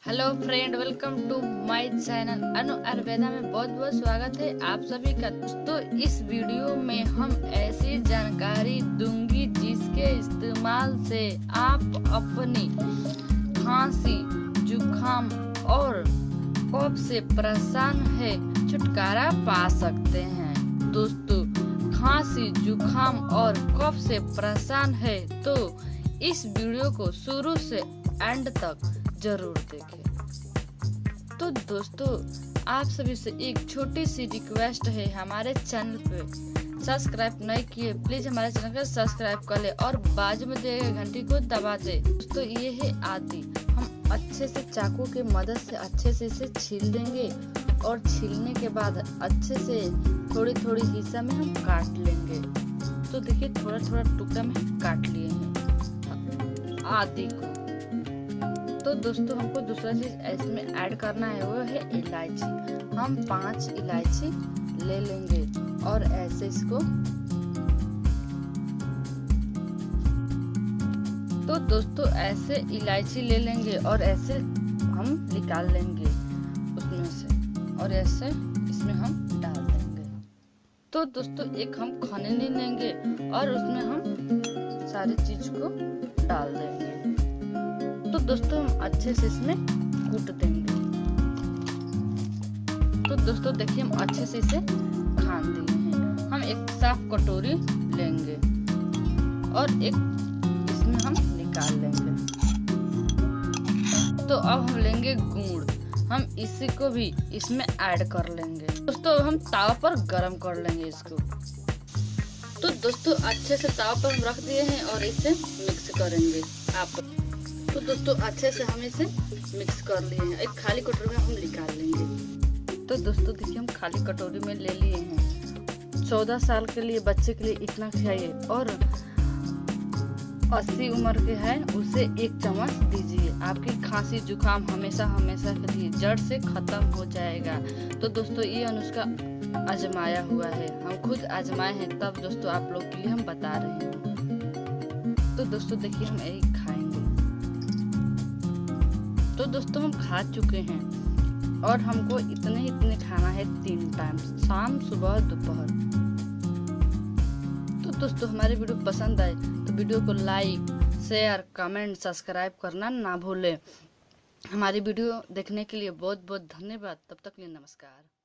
Hello friend, welcome to my channel Anu Ayurveda में बहुत बहुत स्वागत है आप सभी का। दोस्तों, इस वीडियो में हम ऐसी जानकारी दूंगी जिसके इस्तेमाल से आप अपनी खांसी, जुकाम और कफ से परेशान है छुटकारा पा सकते हैं। दोस्तों, खांसी, जुकाम और कफ से परेशान है तो इस वीडियो को शुरू से एंड तक जरूर देखें। तो दोस्तों, आप सभी से एक छोटी सी रिक्वेस्ट है, हमारे चैनल पे सब्सक्राइब नहीं किए प्लीज हमारे चैनल को सब्सक्राइब कर ले और बाजू में दिए गए घंटी को दबा दे। दोस्तों, ये है आदि। हम अच्छे से चाकू के मदद से अच्छे से इसे छील देंगे और छीलने के बाद अच्छे से थोड़ी थोड़ी हिस्सा में हम काट लेंगे। तो देखिए, थोड़ा थोड़ा टुकड़ा में हम काट लिए हैं आदि को। तो दोस्तों, हमको दूसरा चीज इसमें ऐड करना है, वो है इलायची। हम 5 इलायची ले लेंगे और ऐसे इसको। तो दोस्तों, ऐसे इलायची ले लेंगे और ऐसे हम निकाल लेंगे उसमें से और ऐसे इसमें हम डाल देंगे। तो दोस्तों, एक हम खैनी लेंगे और उसमें हम सारी चीज को डाल देंगे। तो दोस्तों, हम अच्छे से इसमें कूट देंगे। तो दोस्तों देखिए, हम अच्छे से इसे खान दिए हैं। हम एक साफ कटोरी लेंगे और एक इसमें हम निकाल लेंगे। तो अब हम लेंगे गुड़, हम इसी को भी इसमें ऐड कर लेंगे। दोस्तों, हम तावा पर गरम कर लेंगे इसको। तो दोस्तों, अच्छे से तावा पर हम रख दिए हैं और इसे मिक्स करेंगे आप। तो दोस्तों, अच्छे से हम इसे मिक्स कर लिए हैं। एक खाली कटोरी में हम निकाल लेंगे। तो दोस्तों देखिए, हम खाली कटोरी में ले लिए हैं। 14 साल के लिए बच्चे के लिए इतना खाइए और 80 उम्र के है उसे 1 चम्मच दीजिए। आपकी खांसी जुकाम हमेशा हमेशा के लिए जड़ से खत्म हो जाएगा। तो दोस्तों, ये नुस्खा आजमाया हुआ है, हम खुद आजमाए हैं, तब दोस्तों आप लोग के लिए हम बता रहे हैं। तो दोस्तों देखिए, हम यही खाएंगे। तो दोस्तों, हम खा चुके हैं और हमको इतने खाना है 3 टाइम, शाम, सुबह, दोपहर। तो दोस्तों, हमारी वीडियो पसंद आए तो वीडियो को लाइक, शेयर, कमेंट, सब्सक्राइब करना ना भूलें। हमारी वीडियो देखने के लिए बहुत बहुत धन्यवाद। तब तक के लिए नमस्कार।